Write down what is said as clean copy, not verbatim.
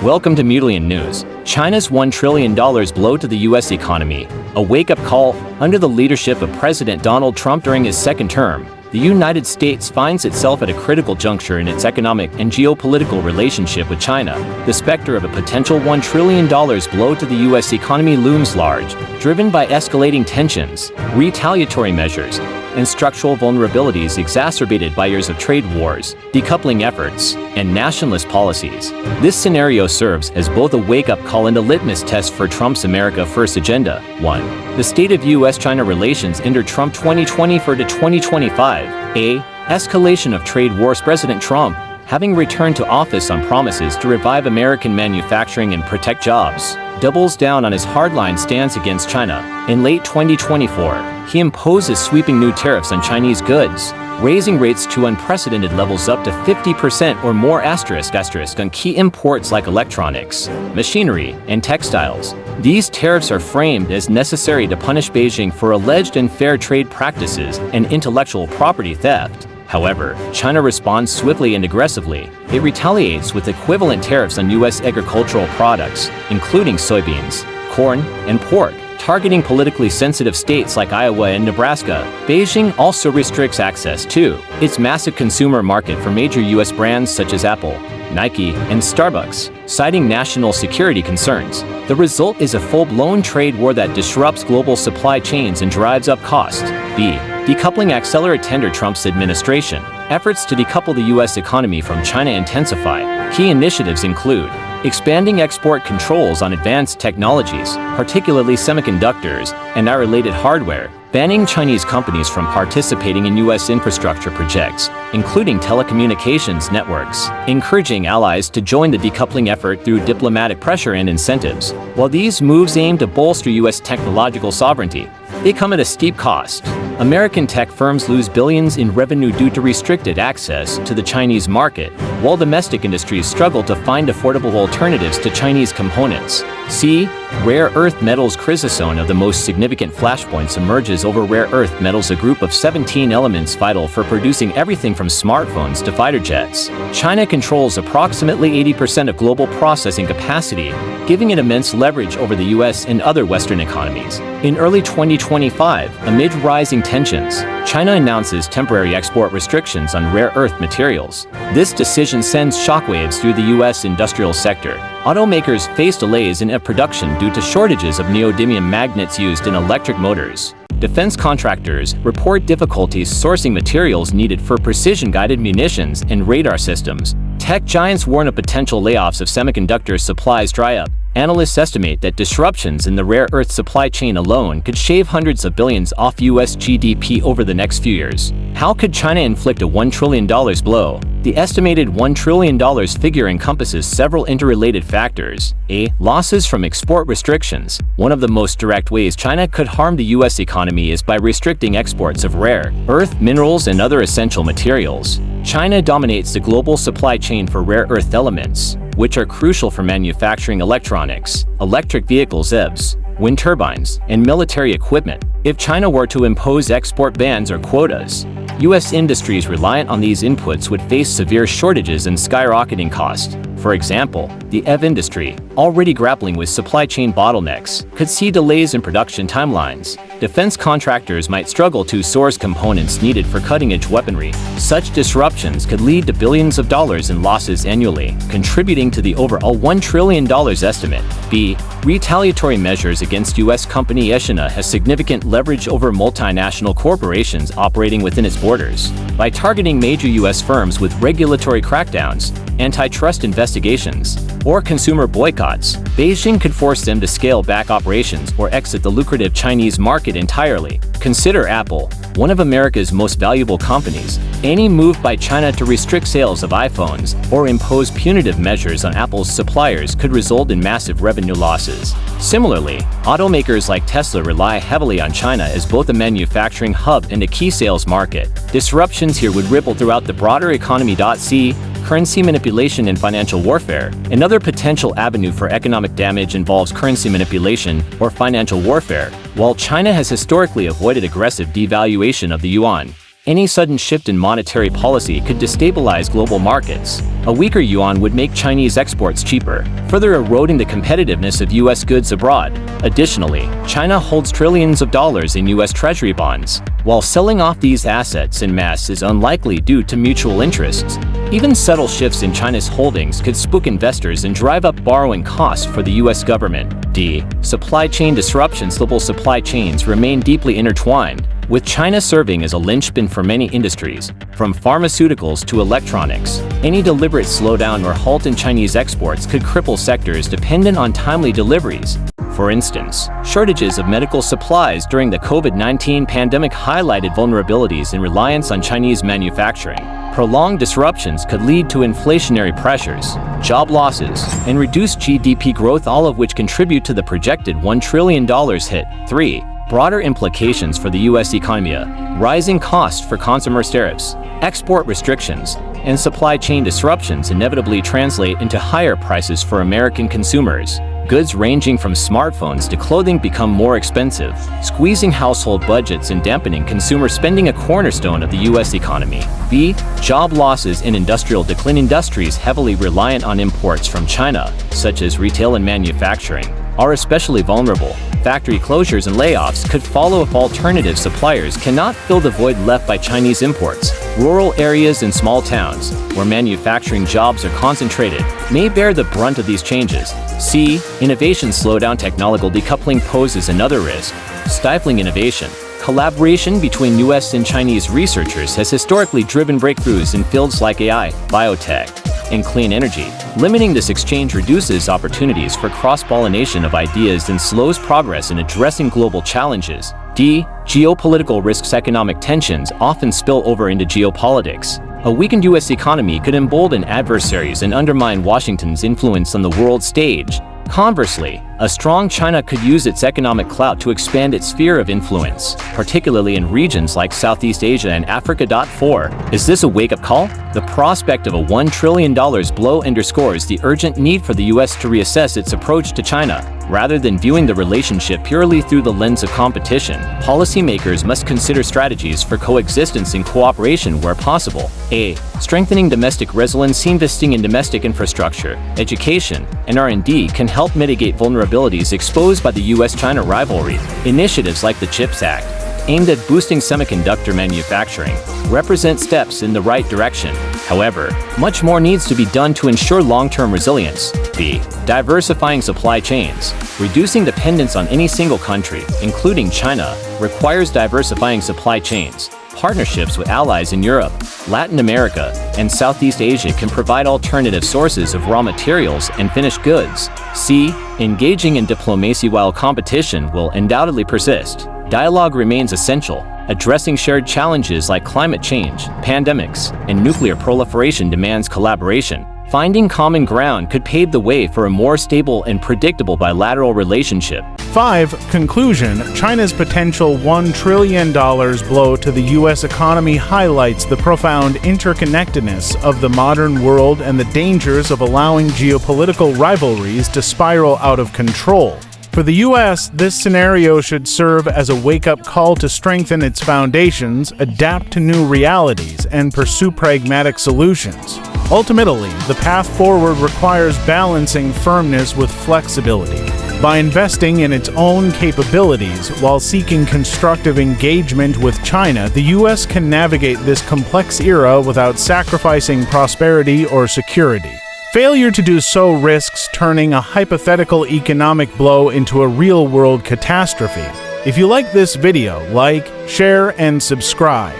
Welcome to Mutilan News. China's $1 trillion blow to the U.S. economy. A wake-up call. Under the leadership of President Donald Trump during his second term, the United States finds itself at a critical juncture in its economic and geopolitical relationship with China. The specter of a potential $1 trillion blow to the U.S. economy looms large, driven by escalating tensions, retaliatory measures, and structural vulnerabilities exacerbated by years of trade wars, decoupling efforts, and nationalist policies. This scenario serves as both a wake-up call and a litmus test for Trump's America First agenda. 1. The state of U.S.-China relations under Trump 2024 to 2025. A. Escalation of trade wars. President Trump, having returned to office on promises to revive American manufacturing and protect jobs, doubles down on his hardline stance against China. In late 2024, he imposes sweeping new tariffs on Chinese goods, raising rates to unprecedented levels up to 50% or more ** on key imports like electronics, machinery, and textiles. These tariffs are framed as necessary to punish Beijing for alleged unfair trade practices and intellectual property theft. However, China responds swiftly and aggressively. It retaliates with equivalent tariffs on U.S. agricultural products, including soybeans, corn, and pork, targeting politically sensitive states like Iowa and Nebraska. Beijing also restricts access to its massive consumer market for major U.S. brands such as Apple, Nike, and Starbucks, citing national security concerns. The result is a full-blown trade war that disrupts global supply chains and drives up costs. B. Decoupling accelerate tender. Trump's administration efforts to decouple the U.S. economy from China intensify. Key initiatives include expanding export controls on advanced technologies, particularly semiconductors and related hardware, banning Chinese companies from participating in U.S. infrastructure projects, including telecommunications networks, encouraging allies to join the decoupling effort through diplomatic pressure and incentives. While these moves aim to bolster U.S. technological sovereignty, they come at a steep cost. American tech firms lose billions in revenue due to restricted access to the Chinese market, while domestic industries struggle to find affordable alternatives to Chinese components. C. Rare earth metals. Crisis zone of the most significant flashpoints emerges over rare earth metals, a group of 17 elements vital for producing everything from smartphones to fighter jets. China controls approximately 80% of global processing capacity, giving it immense leverage over the U.S. and other Western economies. In early 2025, amid rising tensions, China announces temporary export restrictions on rare earth materials. This decision sends shockwaves through the U.S. industrial sector. Automakers face delays in production due to shortages of neodymium magnets used in electric motors. Defense contractors report difficulties sourcing materials needed for precision-guided munitions and radar systems. Tech giants warn of potential layoffs if semiconductor supplies dry up. Analysts estimate that disruptions in the rare earth supply chain alone could shave hundreds of billions off U.S. GDP over the next few years. How could China inflict a $1 trillion blow? The estimated $1 trillion figure encompasses several interrelated factors. A. Losses from export restrictions. One of the most direct ways China could harm the U.S. economy is by restricting exports of rare earth minerals and other essential materials. China dominates the global supply chain for rare earth elements, which are crucial for manufacturing electronics, electric vehicles (EVs), wind turbines, and military equipment. If China were to impose export bans or quotas, U.S. industries reliant on these inputs would face severe shortages and skyrocketing costs. For example, the EV industry, already grappling with supply chain bottlenecks, could see delays in production timelines. Defense contractors might struggle to source components needed for cutting-edge weaponry. Such disruptions could lead to billions of dollars in losses annually, contributing to the overall $1 trillion estimate. B. Retaliatory measures against U.S. company. China has significant leverage over multinational corporations operating within its borders. By targeting major U.S. firms with regulatory crackdowns, antitrust investigations, or consumer boycotts, Beijing could force them to scale back operations or exit the lucrative Chinese market entirely. Consider Apple, one of America's most valuable companies. Any move by China to restrict sales of iPhones or impose punitive measures on Apple's suppliers could result in massive revenue losses. Similarly, automakers like Tesla rely heavily on China as both a manufacturing hub and a key sales market. Disruptions here would ripple throughout the broader economy. C. Currency manipulation and financial warfare. Another potential avenue for economic damage involves currency manipulation or financial warfare. While China has historically avoided aggressive devaluation of the yuan, Any sudden shift in monetary policy could destabilize global markets. A weaker yuan would make Chinese exports cheaper, further eroding the competitiveness of U.S. goods abroad. Additionally, China holds trillions of dollars in U.S. Treasury bonds. While selling off these assets en masse is unlikely due to mutual interests, even subtle shifts in China's holdings could spook investors and drive up borrowing costs for the U.S. government. Supply chain disruptions. Global supply chains remain deeply intertwined, with China serving as a linchpin for many industries, from pharmaceuticals to electronics. Any deliberate slowdown or halt in Chinese exports could cripple sectors dependent on timely deliveries. For instance, shortages of medical supplies during the COVID-19 pandemic highlighted vulnerabilities in reliance on Chinese manufacturing. Prolonged disruptions could lead to inflationary pressures, job losses, and reduced GDP growth, all of which contribute to the projected $1 trillion hit. 3. Broader implications for the U.S. economy. Rising costs for consumers, tariffs, export restrictions, and supply chain disruptions inevitably translate into higher prices for American consumers. Goods ranging from smartphones to clothing become more expensive, squeezing household budgets and dampening consumer spending, a cornerstone of the U.S. economy. Job losses in industrial decline. Industries heavily reliant on imports from China, such as retail and manufacturing, are especially vulnerable. Factory closures and layoffs could follow if alternative suppliers cannot fill the void left by Chinese imports. Rural areas and small towns, where manufacturing jobs are concentrated, may bear the brunt of these changes. Innovation slowdown. Technological decoupling poses another risk, stifling innovation. Collaboration between U.S. and Chinese researchers has historically driven breakthroughs in fields like AI, biotech, and clean energy. Limiting this exchange reduces opportunities for cross-pollination of ideas and slows progress in addressing global challenges. Geopolitical risks. Economic tensions often spill over into geopolitics. A weakened U.S. economy could embolden adversaries and undermine Washington's influence on the world stage. Conversely, a strong China could use its economic clout to expand its sphere of influence, particularly in regions like Southeast Asia and Africa. 4. Is this a wake-up call? The prospect of a $1 trillion blow underscores the urgent need for the U.S. to reassess its approach to China. Rather than viewing the relationship purely through the lens of competition, policymakers must consider strategies for coexistence and cooperation where possible. Strengthening domestic resilience. Investing in domestic infrastructure, education, and R&D can help mitigate vulnerabilities exposed by the U.S.-China rivalry. Initiatives like the CHIPS Act, aimed at boosting semiconductor manufacturing, represent steps in the right direction. However, much more needs to be done to ensure long-term resilience. Diversifying supply chains. Reducing dependence on any single country, including China, requires diversifying supply chains. Partnerships with allies in Europe, Latin America, and Southeast Asia can provide alternative sources of raw materials and finished goods. Engaging in diplomacy. While competition will undoubtedly persist, dialogue remains essential. Addressing shared challenges like climate change, pandemics, and nuclear proliferation demands collaboration. Finding common ground could pave the way for a more stable and predictable bilateral relationship. 5. Conclusion. China's potential $1 trillion blow to the U.S. economy highlights the profound interconnectedness of the modern world and the dangers of allowing geopolitical rivalries to spiral out of control. For the U.S., this scenario should serve as a wake-up call to strengthen its foundations, adapt to new realities, and pursue pragmatic solutions. Ultimately, the path forward requires balancing firmness with flexibility. By investing in its own capabilities while seeking constructive engagement with China, the U.S. can navigate this complex era without sacrificing prosperity or security. Failure to do so risks turning a hypothetical economic blow into a real-world catastrophe. If you like this video, like, share, and subscribe.